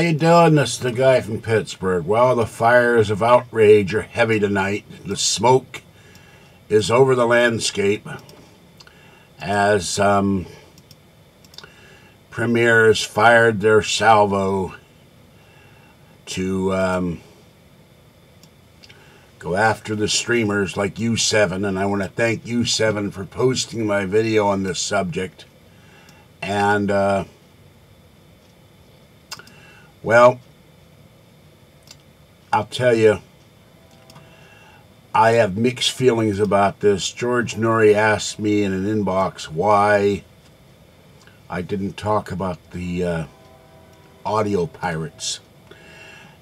you doing? This is the guy from Pittsburgh. Well, the fires of outrage are heavy tonight. The smoke is over the landscape as premiers fired their salvo to go after the streamers like U7, and I want to thank U7 for posting my video on this subject. And well, I'll tell you, I have mixed feelings about this. George Noory asked me in an inbox why I didn't talk about the audio pirates.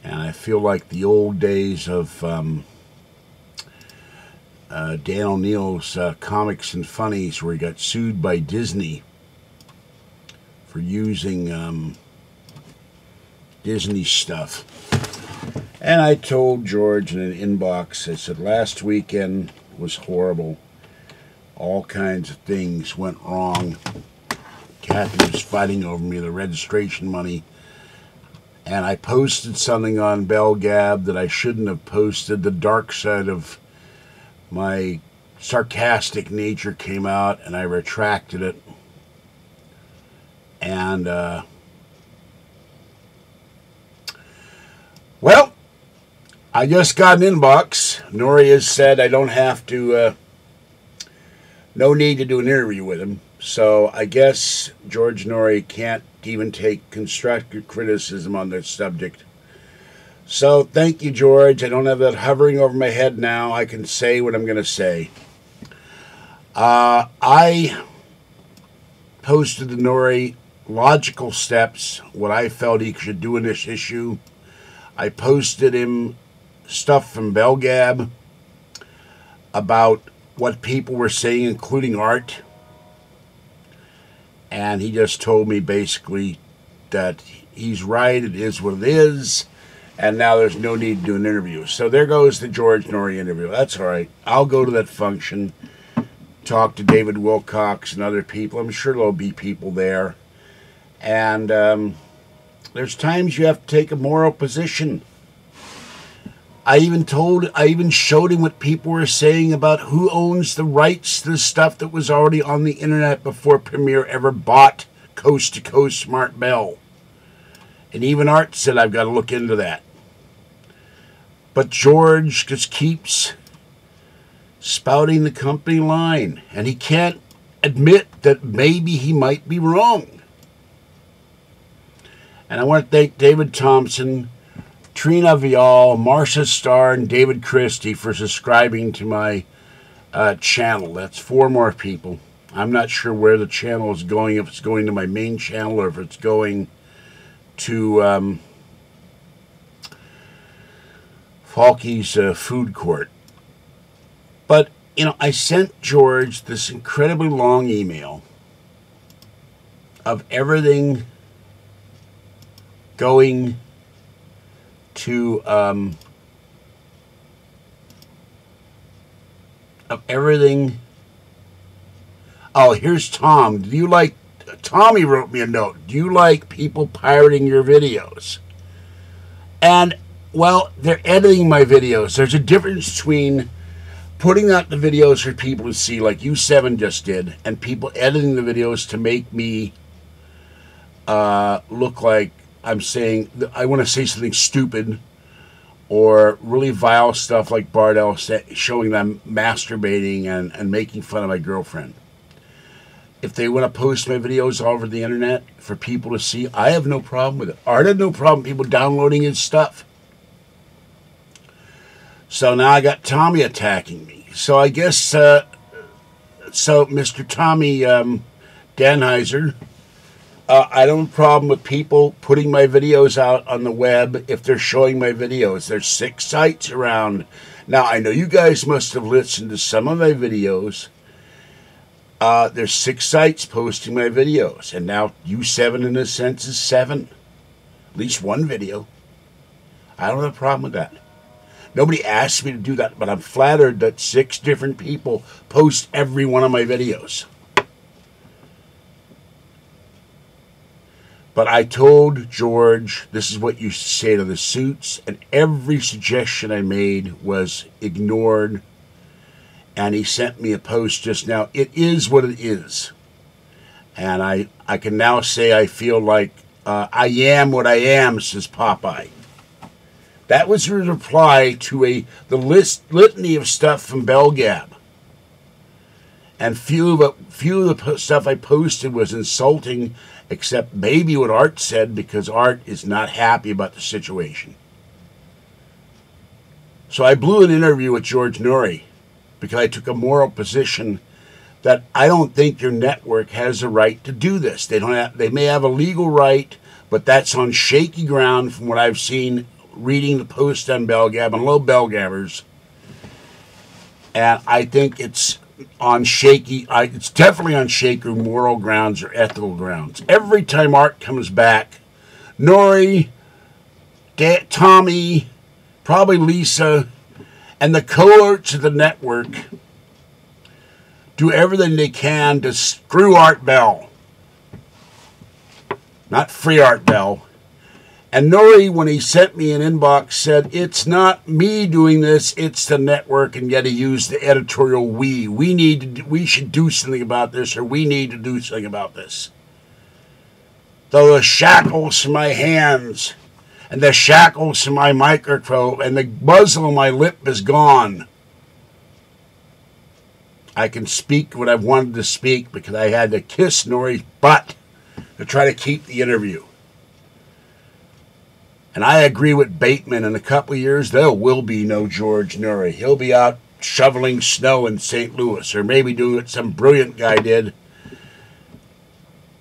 And I feel like the old days of Dan O'Neill's Comics and Funnies, where he got sued by Disney for using Disney stuff. And I told George in an inbox, I said, last weekend was horrible. All kinds of things went wrong. Kathy was fighting over me, the registration money. And I posted something on BellGab that I shouldn't have posted. The dark side of my sarcastic nature came out, and I retracted it. And, well, I just got an inbox. Noory has said I don't have to, no need to do an interview with him. So I guess George Noory can't even take constructive criticism on this subject. So thank you, George. I don't have that hovering over my head now. I can say what I'm going to say. I posted to Noory logical steps, what I felt he should do in this issue. I posted him stuff from BellGab about what people were saying, including art. And he just told me basically that he's right, it is what it is, and now there's no need to do an interview. So there goes the George Noory interview. That's all right. I'll go to that function, talk to David Wilcox and other people. I'm sure there'll be people there. And there's times you have to take a moral position. I even showed him what people were saying about who owns the rights to the stuff that was already on the internet before Premiere ever bought Coast to Coast Smart Bell. And even Art said, I've got to look into that. But George just keeps spouting the company line, and he can't admit that maybe he might be wrong. And I want to thank David Thompson, Trina Vial, Marcia Starr, and David Christie for subscribing to my channel. That's 4 more people. I'm not sure where the channel is going, if it's going to my main channel or if it's going to Falky's food court. But, you know, I sent George this incredibly long email of everything going to of everything. Oh, here's Tom. Do you like, Tommy wrote me a note. Do you like people pirating your videos? And, well, they're editing my videos. There's a difference between putting out the videos for people to see, like U7 just did, and people editing the videos to make me look like I'm saying, I want to say something stupid or really vile stuff like Bardell showing them masturbating and making fun of my girlfriend. If they want to post my videos all over the internet for people to see, I have no problem with it. Art had no problem people downloading his stuff. So now I got Tommy attacking me. So I guess, so Mr. Tommy Danheiser, I don't have a problem with people putting my videos out on the web if they're showing my videos. There's 6 sites around. Now, I know you guys must have listened to some of my videos. There's 6 sites posting my videos. And now U7, in a sense, is 7. At least 1 video. I don't have a problem with that. Nobody asked me to do that, but I'm flattered that 6 different people post every one of my videos. But I told George, this is what you say to the suits, and every suggestion I made was ignored. And he sent me a post just now. It is what it is. And I can now say I feel like I am what I am, says Popeye. That was a reply to the litany of stuff from BellGab. And few of the stuff I posted was insulting, except maybe what Art said, because Art is not happy about the situation. So I blew an interview with George Noory because I took a moral position that I don't think your network has a right to do this. They may have a legal right, but that's on shaky ground from what I've seen reading the post on BellGab, and hello BellGabbers. And I think it's on shaky, it's definitely on shaky moral grounds or ethical grounds. Every time Art comes back, Noory, Tommy, probably Lisa, and the cohorts of the network do everything they can to screw Art Bell. Not free Art Bell. And Noory, when he sent me an inbox, said, it's not me doing this, it's the network, and yet he used the editorial we. We should do something about this, or we need to do something about this. Though the shackles from my hands, and the shackles from my microphone, and the muzzle of my lip is gone. I can speak what I've wanted to speak because I had to kiss Noory's butt to try to keep the interview. And I agree with Bateman. In a couple of years, there will be no George Noory. He'll be out shoveling snow in St. Louis, or maybe doing what some brilliant guy did.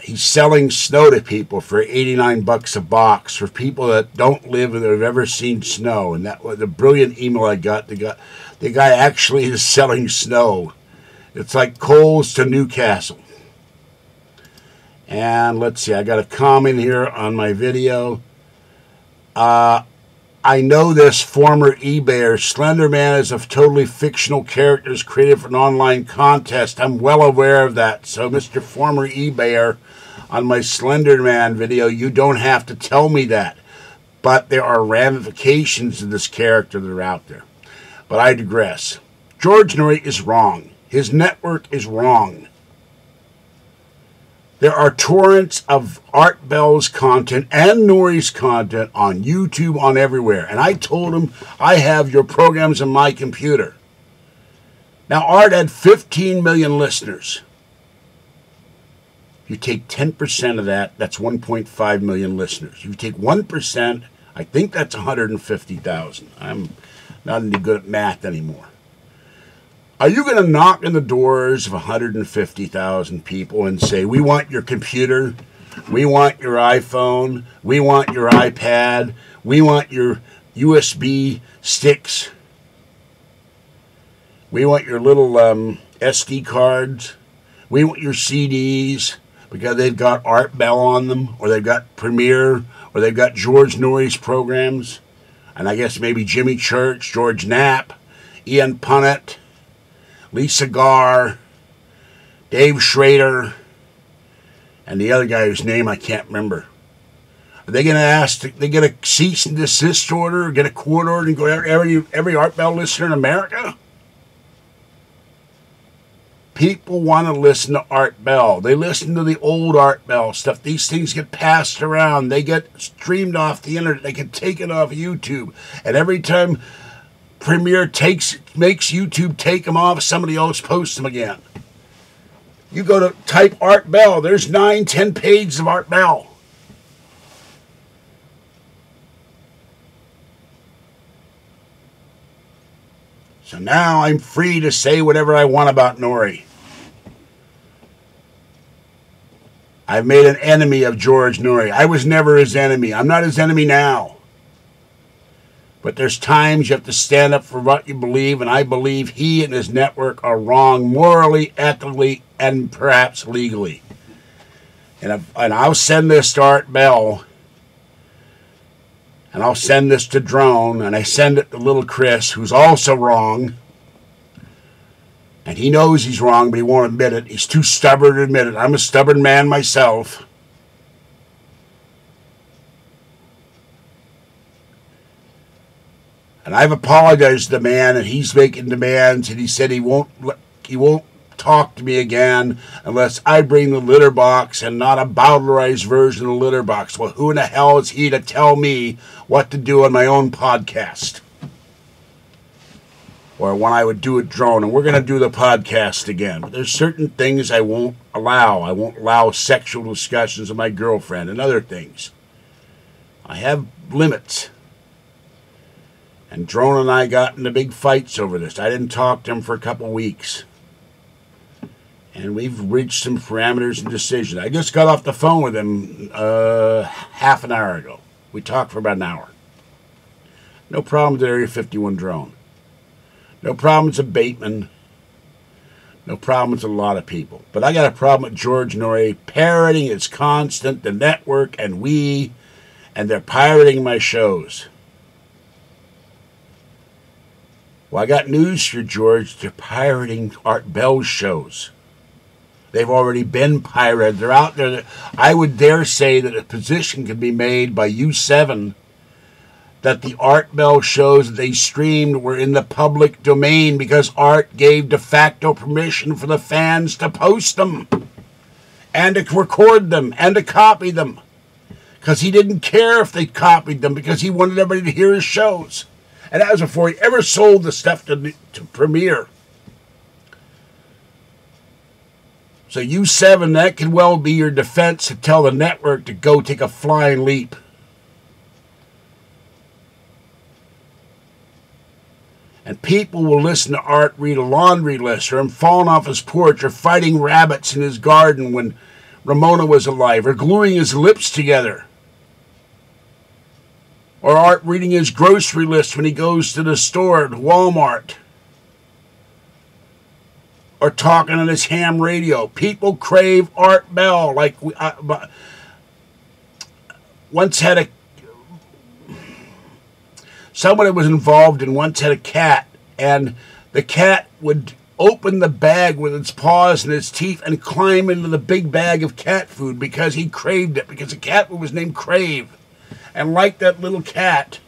He's selling snow to people for $89 a box for people that don't live or that have ever seen snow. And that was the brilliant email I got. The guy actually is selling snow. It's like Coles to Newcastle. And let's see, I got a comment here on my video. I know this former eBayer. Slenderman is a totally fictional character created for an online contest. I'm well aware of that. So, Mr. Former eBayer, on my Slenderman video, you don't have to tell me that. But there are ramifications of this character that are out there. But I digress. George Noory is wrong. His network is wrong. There are torrents of Art Bell's content and Noory's content on YouTube, on everywhere. And I told him, I have your programs on my computer. Now, Art had 15 million listeners. If you take 10% of that, that's 1.5 million listeners. If you take 1%, I think that's 150,000. I'm not any good at math anymore. Are you going to knock on the doors of 150,000 people and say, we want your computer, we want your iPhone, we want your iPad, we want your USB sticks, we want your little SD cards, we want your CDs because they've got Art Bell on them, or they've got Premiere, or they've got George Noory's programs, and I guess maybe Jimmy Church, George Knapp, Ian Punnett, Lisa Garr, Dave Schrader, and the other guy whose name I can't remember. Are they going to ask, they get a cease and desist order, or get a court order, and go every Art Bell listener in America? People want to listen to Art Bell. They listen to the old Art Bell stuff. These things get passed around. They get streamed off the internet. They get taken off YouTube. And every time Premiere makes YouTube take them off, somebody else posts them again. You go to type Art Bell, there's 9-10 pages of Art Bell. So now I'm free to say whatever I want about Noory. I've made an enemy of George Noory. I was never his enemy. I'm not his enemy now. But there's times you have to stand up for what you believe, and I believe he and his network are wrong morally, ethically, and perhaps legally. And I'll send this to Art Bell, and I'll send this to Drone, and I send it to little Chris, who's also wrong. And he knows he's wrong, but he won't admit it. He's too stubborn to admit it. I'm a stubborn man myself. And I've apologized to the man, and he's making demands, and he said he won't talk to me again unless I bring the litter box and not a bowdlerized version of the litter box. Well, who in the hell is he to tell me what to do on my own podcast? Or when I would do a drone, and we're going to do the podcast again. But there's certain things I won't allow. I won't allow sexual discussions with my girlfriend and other things. I have limits. And Drone and I got into big fights over this. I didn't talk to him for a couple of weeks. And we've reached some parameters and decisions. I just got off the phone with him half an hour ago. We talked for about an hour. No problem with Area 51 drone. No problems with Bateman. No problems with a lot of people. But I got a problem with George Noory. Parroting is constant. The network and and they're pirating my shows. Well, I got news for George. They're pirating Art Bell's shows. They've already been pirated. They're out there. I would dare say that a position could be made by U7 that the Art Bell shows that they streamed were in the public domain because Art gave de facto permission for the fans to post them and to record them and to copy them. Because he didn't care if they copied them because he wanted everybody to hear his shows. And that was before he ever sold the stuff to Premiere. So U7, that could well be your defense to tell the network to go take a flying leap. And people will listen to Art read a laundry list or him falling off his porch or fighting rabbits in his garden when Ramona was alive or gluing his lips together. Or Art reading his grocery list when he goes to the store at Walmart. Or talking on his ham radio. People crave Art Bell. Like once had a someone that was involved in once had a cat, and the cat would open the bag with its paws and its teeth and climb into the big bag of cat food because he craved it, because the cat was named Crave. And like that little cat,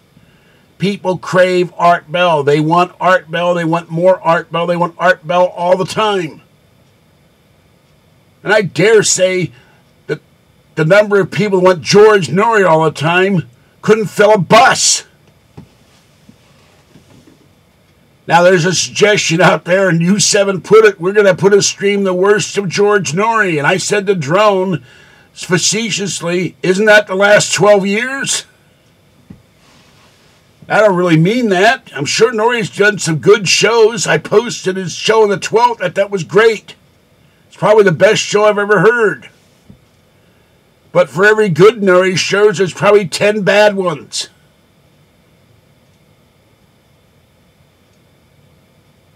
people crave Art Bell. They want Art Bell. They want more Art Bell. They want Art Bell all the time. And I dare say that the number of people who want George Noory all the time couldn't fill a bus. Now there's a suggestion out there, and U7 put it, we're going to put a stream the worst of George Noory. And I said to Drone, facetiously, isn't that the last 12 years? I don't really mean that. I'm sure Noory's done some good shows. I posted his show on the 12th. I thought was great. It's probably the best show I've ever heard. But for every good Noory shows, there's probably 10 bad ones.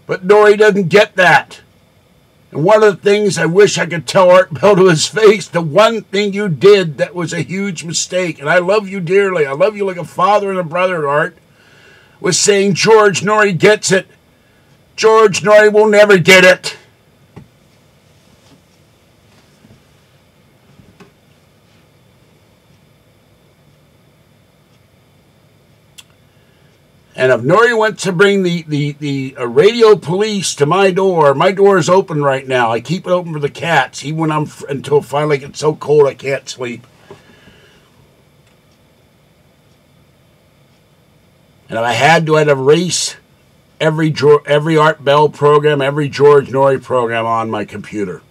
But Noory doesn't get that. And one of the things I wish I could tell Art Bell to his face, the one thing you did that was a huge mistake, and I love you dearly, I love you like a father and a brother, Art, was saying George Noory gets it. George Noory will never get it. And if Noory wants to bring the radio police to my door is open right now. I keep it open for the cats, even when until finally it gets so cold I can't sleep. And if I had to, I'd erase every Art Bell program, every George Noory program on my computer.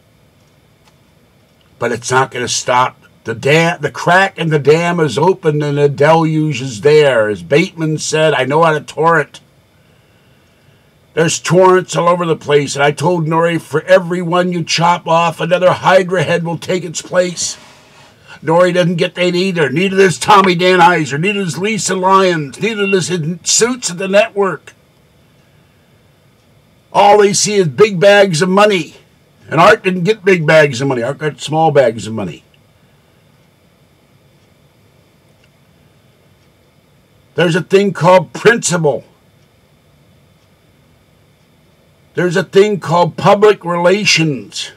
But it's not going to stop. The crack in the dam is open and the deluge is there. As Bateman said, I know how to torrent. There's torrents all over the place. And I told Noory, for every one you chop off, another Hydra head will take its place. Noory doesn't get that either. Neither does Tommy Danheiser. Neither does Lisa Lyons. Neither does his suits at the network. All they see is big bags of money. And Art didn't get big bags of money. Art got small bags of money. There's a thing called principle. There's a thing called public relations.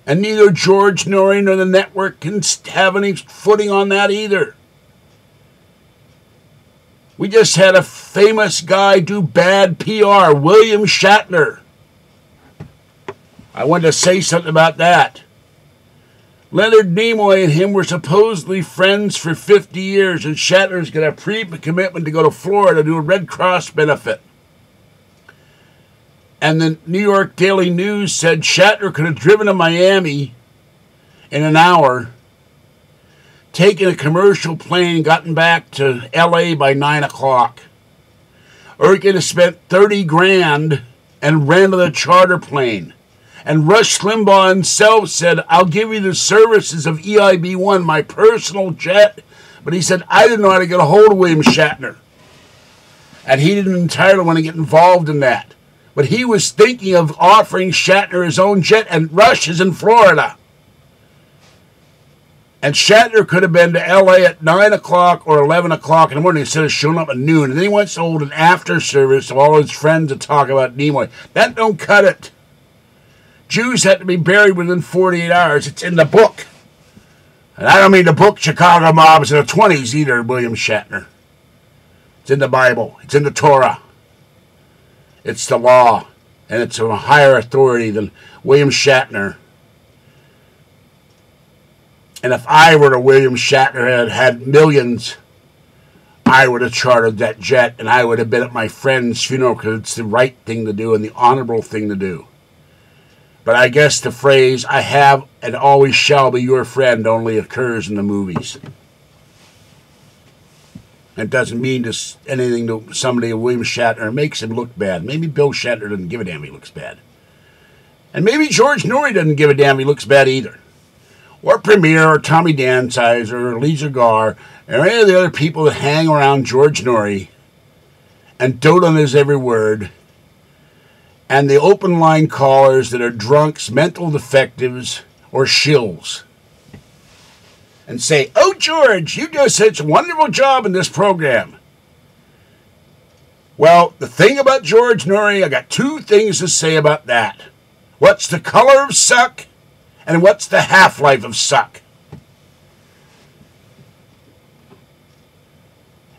And neither George Noory nor the network can have any footing on that either. We just had a famous guy do bad PR, William Shatner. I wanted to say something about that. Leonard Nimoy and him were supposedly friends for 50 years, and Shatner's got a pre-commitment to go to Florida to do a Red Cross benefit. And the New York Daily News said Shatner could have driven to Miami in an hour, taken a commercial plane, gotten back to L.A. by 9 o'clock. Or he could have spent 30 grand and rented a charter plane. And Rush Limbaugh himself said, I'll give you the services of EIB-1, my personal jet. But he said, I didn't know how to get a hold of William Shatner. And he didn't entirely want to get involved in that. But he was thinking of offering Shatner his own jet, and Rush is in Florida. And Shatner could have been to L.A. at 9 o'clock or 11 o'clock in the morning instead of showing up at noon. And then he wants to hold an after service of all his friends to talk about Nimoy. That don't cut it. Jews had to be buried within 48 hours. It's in the book. And I don't mean the book Chicago Mobs in the 20s either, William Shatner. It's in the Bible. It's in the Torah. It's the law. And it's of a higher authority than William Shatner. And if I were to William Shatner had millions, I would have chartered that jet and I would have been at my friend's funeral because it's the right thing to do and the honorable thing to do. But I guess the phrase, I have and always shall be your friend, only occurs in the movies. It doesn't mean anything to somebody of William Shatner. It makes him look bad. Maybe Bill Shatner doesn't give a damn he looks bad. And maybe George Noory doesn't give a damn he looks bad either. Or Premier, or Tommy Dansizer, or Lee Zagar, or any of the other people that hang around George Noory and dote on his every word. And the open line callers that are drunks, mental defectives, or shills. And say, oh, George, you do such a wonderful job in this program. Well, the thing about George Noory, I got two things to say about that. What's the color of suck? And what's the half-life of suck?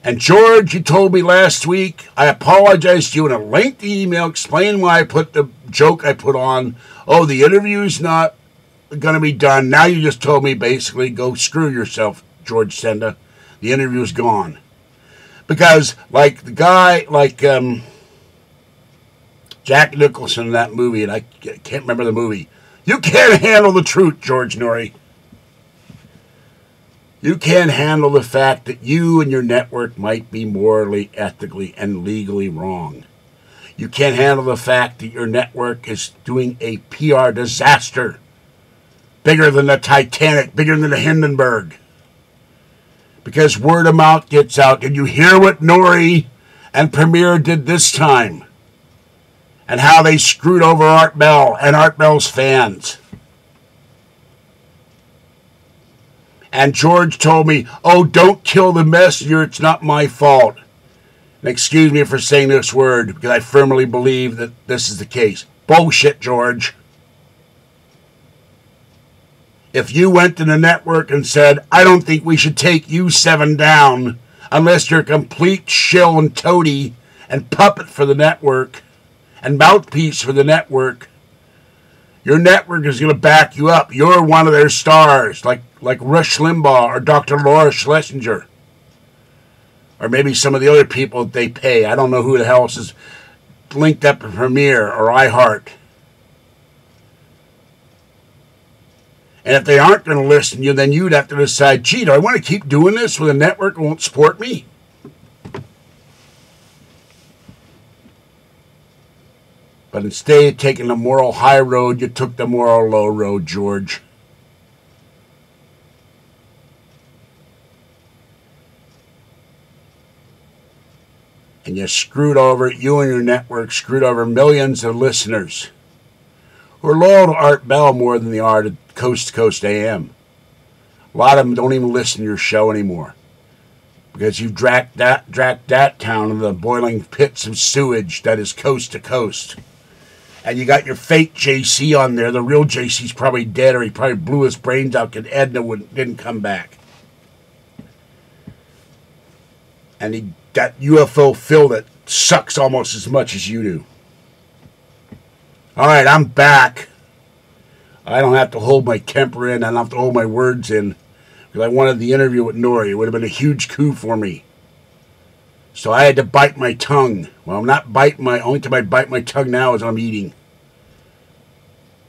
And George, you told me last week, I apologized to you in a lengthy email explaining why I put the joke I put on. Oh, the interview's not going to be done. Now you just told me basically, go screw yourself, George Senda. The interview's gone. Because like the guy, like Jack Nicholson in that movie, and I can't remember the movie. You can't handle the truth, George Noory. You can't handle the fact that you and your network might be morally, ethically, and legally wrong. You can't handle the fact that your network is doing a PR disaster. Bigger than the Titanic, bigger than the Hindenburg. Because word of mouth gets out. Did you hear what Noory and Premier did this time? And how they screwed over Art Bell and Art Bell's fans. And George told me, oh, don't kill the messenger, it's not my fault. And excuse me for saying this word, because I firmly believe that this is the case. Bullshit, George. If you went to the network and said, I don't think we should take you 7 down, unless you're a complete shill and toady and puppet for the network, and mouthpiece for the network, your network is going to back you up. You're one of their stars, like Rush Limbaugh or Dr. Laura Schlesinger. Or maybe some of the other people that they pay. I don't know who the hell else is linked up to Premiere or iHeart. And if they aren't going to listen to you, then you'd have to decide, gee, do I want to keep doing this when the network won't support me? But instead of taking the moral high road, you took the moral low road, George. And you screwed over, you and your network screwed over millions of listeners who are loyal to Art Bell more than they are to Coast AM. A lot of them don't even listen to your show anymore. Because you've dragged that town into the boiling pits of sewage that is coast to coast. And you got your fake JC on there. The real JC's probably dead, or he probably blew his brains out because Edna didn't come back. And he got UFO Phil that sucks almost as much as you do. Alright, I'm back. I don't have to hold my temper in. I don't have to hold my words in. Because I wanted the interview with Noory. It would have been a huge coup for me. So I had to bite my tongue. Well, I'm not biting my... Only time I bite my tongue now is when I'm eating.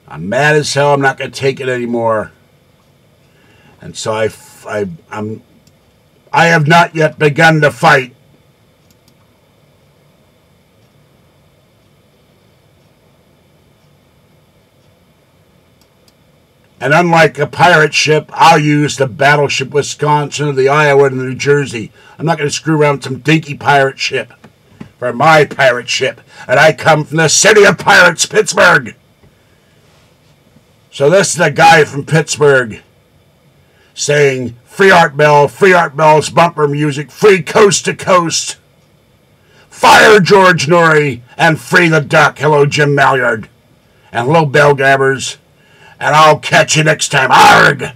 I'm mad as hell. I'm not going to take it anymore. And so I have not yet begun to fight. And unlike a pirate ship, I'll use the battleship Wisconsin or the Iowa and the New Jersey. I'm not going to screw around with some dinky pirate ship. For my pirate ship. And I come from the city of pirates, Pittsburgh. So this is a guy from Pittsburgh saying, free Art Bell, free Art Bell's bumper music, free coast to coast. Fire George Noory and free the duck. Hello, Jim Malyard. And hello, bell gabbers. And I'll catch you next time. Arrgh!